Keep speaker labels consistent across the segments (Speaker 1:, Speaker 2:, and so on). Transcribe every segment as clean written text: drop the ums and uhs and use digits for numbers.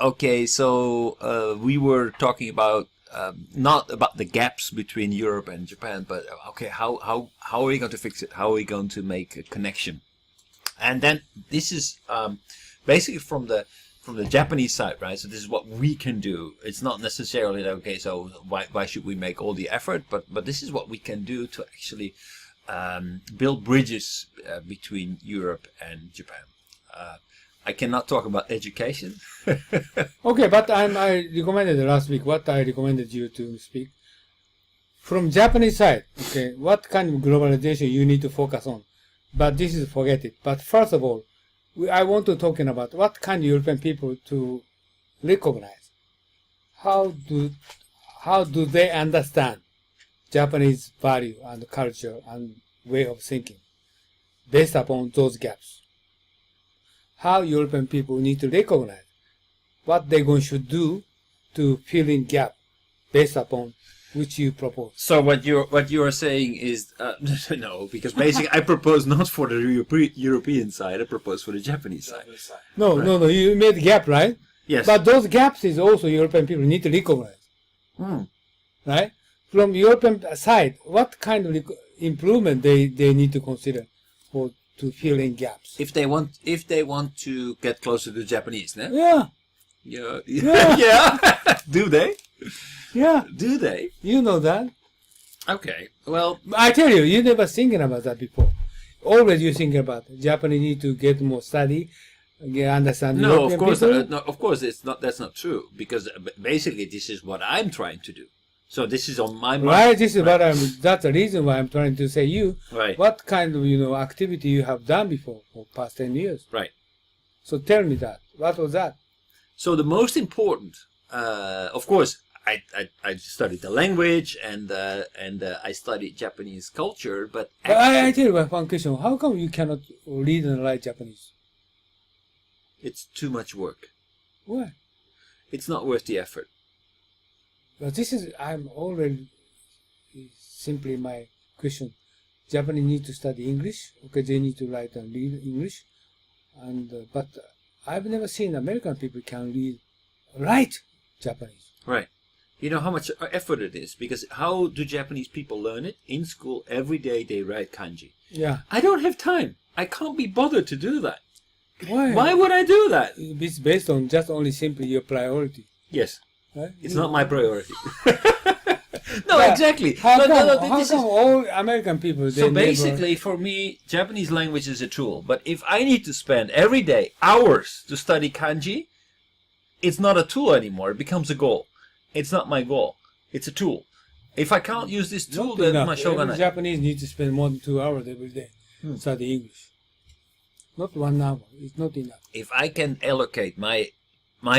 Speaker 1: Okay, so we were talking about not about the gaps between Europe and Japan, but okay, how are we going to fix it? How are we going to make a connection? And then this is basically from the Japanese side, right? So this is what we can do. It's not necessarily that, okay, so why should we make all the effort? But this is what we can do to actually build bridges between Europe and Japan. I cannot talk about education.
Speaker 2: Okay, but I recommended last week what I recommended you to speak. From Japanese side, okay, what kind of globalization you need to focus on. But this is forget it. But first of all, I want to talk about what kind of European people to recognize. How do they understand Japanese value and culture and way of thinking based upon those gaps? How European people need to recognize what they're going to do to fill in gap based upon which you propose.
Speaker 1: So what you are saying is no, because basically I propose not for the European side. I propose for the Japanese side.
Speaker 2: No,
Speaker 1: right.
Speaker 2: no. You made gap, right?
Speaker 1: Yes.
Speaker 2: But those gaps is also European people need to recognize, right? From European side, what kind of improvement they need to consider to fill in gaps?
Speaker 1: If they want to get closer to Japanese, né?
Speaker 2: Yeah.
Speaker 1: Yeah.
Speaker 2: Yeah.
Speaker 1: Yeah. Do they?
Speaker 2: Yeah.
Speaker 1: Do they?
Speaker 2: You know that.
Speaker 1: Okay. Well,
Speaker 2: I tell you, you never thinking about that before. Always you think about it. Japanese need to get more study, understand
Speaker 1: no,
Speaker 2: European
Speaker 1: of course,
Speaker 2: people.
Speaker 1: no, of course, it's not. That's not true, because basically this is what I'm trying to do. So this is on my mind.
Speaker 2: Right. This is what that's the reason why I'm trying to say you.
Speaker 1: Right.
Speaker 2: What kind of activity you have done before for past 10 years?
Speaker 1: Right.
Speaker 2: So tell me that. What was that?
Speaker 1: So the most important, of course, I studied the language and I studied Japanese culture, but
Speaker 2: I tell you one question. How come you cannot read and write Japanese?
Speaker 1: it's too much work.
Speaker 2: Why?
Speaker 1: It's not worth the effort.
Speaker 2: But this is, I'm already simply my question. Japanese need to study English. Okay, they need to write and read English. But I've never seen American people can write Japanese.
Speaker 1: Right. You know how much effort it is, because how do Japanese people learn it? In school, every day they write kanji.
Speaker 2: Yeah.
Speaker 1: I don't have time. I can't be bothered to do that.
Speaker 2: Why?
Speaker 1: Why would I do that?
Speaker 2: It's based on just only simply your priority.
Speaker 1: Yes.
Speaker 2: Right?
Speaker 1: It's not my priority. No,
Speaker 2: Yeah.
Speaker 1: exactly.
Speaker 2: How
Speaker 1: No,
Speaker 2: come,
Speaker 1: no,
Speaker 2: how
Speaker 1: this
Speaker 2: come
Speaker 1: is...
Speaker 2: all American people, they
Speaker 1: So
Speaker 2: never...
Speaker 1: basically, for me, Japanese language is a tool. But if I need to spend every day hours to study kanji, it's not a tool anymore. It becomes a goal. It's not my goal. It's a tool. If I can't use this tool,
Speaker 2: Not
Speaker 1: then
Speaker 2: enough.
Speaker 1: my
Speaker 2: Every
Speaker 1: shogunai.
Speaker 2: Japanese need to spend more than 2 hours every day study English. Not 1 hour. It's not enough.
Speaker 1: If I can allocate my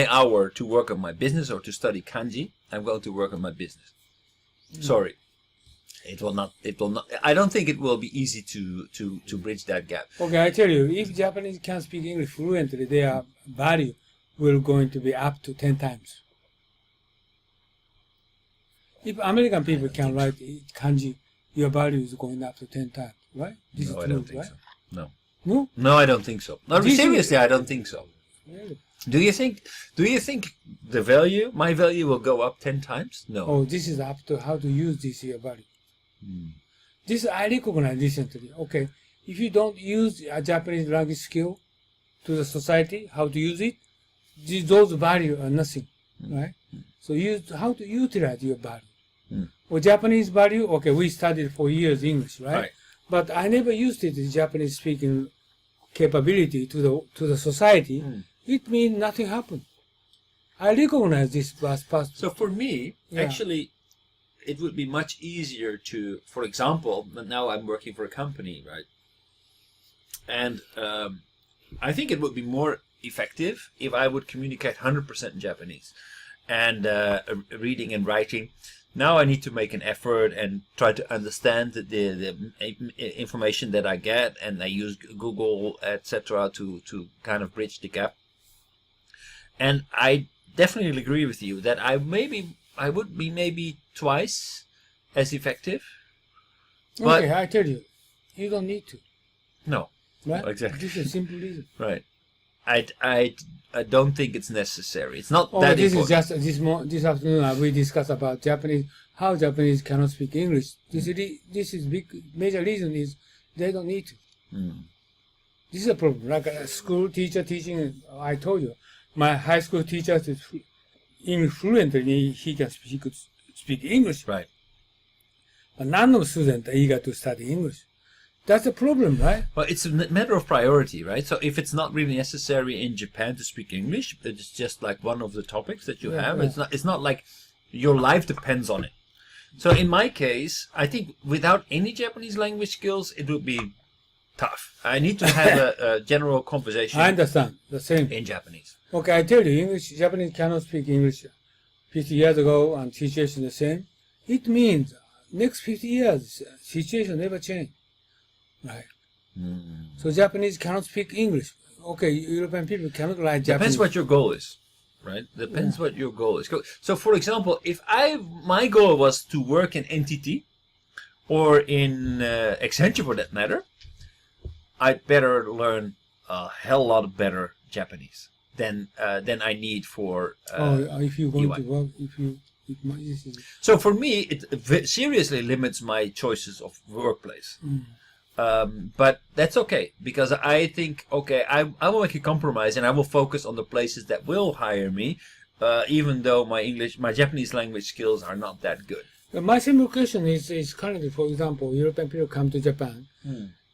Speaker 1: hour to work on my business or to study kanji, I'm going to work on my business. Sorry. It will not. I don't think it will be easy to bridge that gap.
Speaker 2: Okay, I tell you, if Japanese can speak English fluently, their value will going to be up to 10 times. If American people can write kanji, your value is going up to 10 times, right? This
Speaker 1: No,
Speaker 2: is
Speaker 1: I
Speaker 2: true,
Speaker 1: don't think
Speaker 2: right?
Speaker 1: so. No.
Speaker 2: No?
Speaker 1: No, I don't think so. No,
Speaker 2: This is-
Speaker 1: seriously, I don't think so.
Speaker 2: Really?
Speaker 1: Do you think the value, my value, will go up 10 times? No.
Speaker 2: Oh, this is up to how to use this your value. This I recognize recently. Okay, if you don't use a Japanese language skill to the society, how to use it, those value are nothing, right? So how to utilize your value. Or Japanese value, okay, we studied for years English, right?
Speaker 1: Right.
Speaker 2: But I never used it as Japanese speaking capability to the society. It means nothing happened. I recognize this was past.
Speaker 1: So for me,
Speaker 2: Yeah.
Speaker 1: actually, it would be much easier to, for example, now I'm working for a company, right? And I think it would be more effective if I would communicate 100% in Japanese and reading and writing. Now I need to make an effort and try to understand the information that I get, and I use Google, etc., to kind of bridge the gap. And I definitely agree with you that I would be maybe twice as effective. But
Speaker 2: Okay, I tell you, you don't need to.
Speaker 1: no,
Speaker 2: Right?
Speaker 1: exactly.
Speaker 2: This is a simple reason.
Speaker 1: Right. I don't think it's necessary. It's not
Speaker 2: Oh,
Speaker 1: that
Speaker 2: this
Speaker 1: important.
Speaker 2: is just this afternoon we discussed about Japanese, how Japanese cannot speak English. This is big major reason is they don't need to. This is a problem. Like a school teacher teaching, I told you, my high school teacher is English fluently. He can speak English,
Speaker 1: Right.
Speaker 2: but none of students are eager to study English. That's a problem, right?
Speaker 1: Well, it's a matter of priority, right? So if it's not really necessary in Japan to speak English, it's just like one of the topics that you have.
Speaker 2: Yeah.
Speaker 1: It's not like your life depends on it. So in my case, I think without any Japanese language skills, it would be tough. I need to have a general conversation
Speaker 2: I understand the same.
Speaker 1: in Japanese.
Speaker 2: Okay, I tell you, Japanese cannot speak English 50 years ago, and situation the same. It means next 50 years, situation never change. Right. So Japanese cannot speak English. Okay, European people cannot write Japanese.
Speaker 1: Depends what your goal is, right? Depends what your goal is. So, for example, if my goal was to work in NTT or in Accenture for that matter, I'd better learn a hell lot better Japanese than I need for.
Speaker 2: If you're going
Speaker 1: EY.
Speaker 2: to work,
Speaker 1: So for me, it seriously limits my choices of workplace. But that's okay, because I think, okay, I will make a compromise and I will focus on the places that will hire me, even though my Japanese language skills are not that good.
Speaker 2: My simple question is currently, for example, European people come to Japan.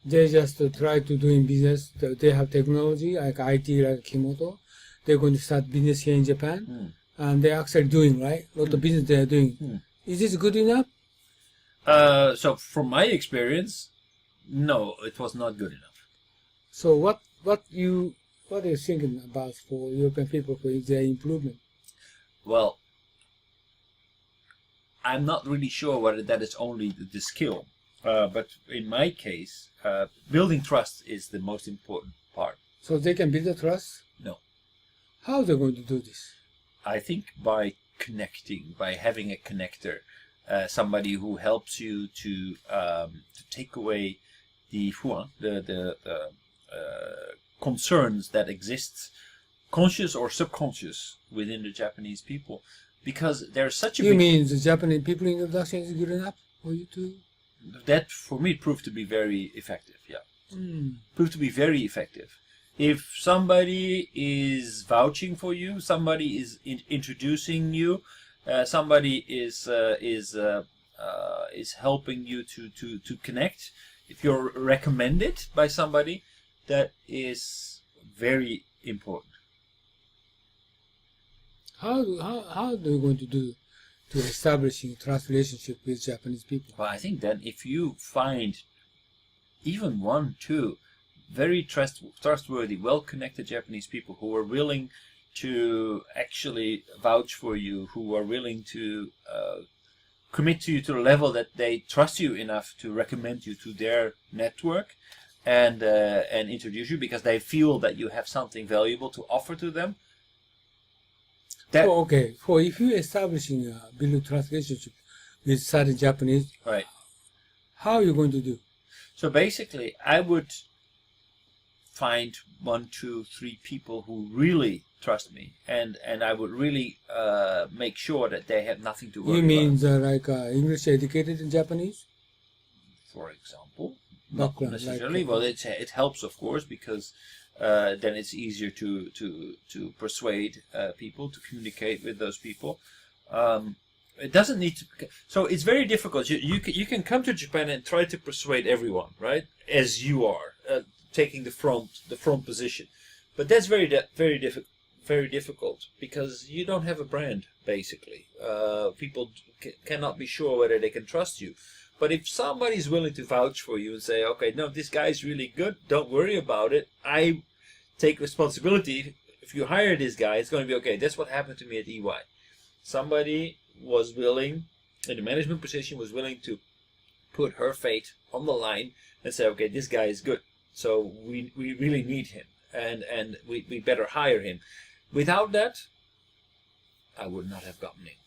Speaker 2: They just try to do in business. They have technology like IT, like Kimoto. They're going to start business here in Japan, and they're actually doing right. A lot of business they are doing. Is this good enough?
Speaker 1: So from my experience, no, it was not good enough.
Speaker 2: So what are you thinking about for European people for their improvement?
Speaker 1: Well, I'm not really sure whether that is only the skill, but in my case, building trust is the most important part.
Speaker 2: So they can build the trust?
Speaker 1: No.
Speaker 2: How are they going to do this?
Speaker 1: I think by connecting, by having a connector, somebody who helps you to take away the concerns that exist, conscious or subconscious, within the Japanese people, because there's such a
Speaker 2: You mean the Japanese people introduction is good enough for you to?
Speaker 1: That for me proved to be very effective. Yeah, proved to be very effective. If somebody is vouching for you, somebody is introducing you, somebody is helping you to connect. If you're recommended by somebody, that is very important.
Speaker 2: How are you going to do to establishing trust relationship with Japanese people?
Speaker 1: Well, I think then if you find even 1, 2 very trustworthy, well-connected Japanese people who are willing to actually vouch for you, who are willing to commit to you to the level that they trust you enough to recommend you to their network and introduce you because they feel that you have something valuable to offer to them.
Speaker 2: If you're establishing a building trust relationship with certain Japanese,
Speaker 1: right?
Speaker 2: How are you going to do?
Speaker 1: So basically, I would find 1, 2, 3 people who really trust me, and I would really make sure that they have nothing to worry
Speaker 2: You mean
Speaker 1: about.
Speaker 2: English educated in Japanese?
Speaker 1: For example, not
Speaker 2: Background,
Speaker 1: necessarily. Well, it helps, of course, because then it's easier to persuade people, to communicate with those people. It doesn't need to. So it's very difficult. You can come to Japan and try to persuade everyone, right? As you are taking the front position, but that's very difficult because you don't have a brand. Basically, people cannot be sure whether they can trust you. But if somebody's willing to vouch for you and say, okay, no, this guy's really good, don't worry about it, I take responsibility. If you hire this guy, it's going to be okay. That's what happened to me at EY. Somebody was willing, in the management position, was willing to put her fate on the line and say, okay, this guy is good, so we really need him, and we better hire him. Without that, I would not have gotten in.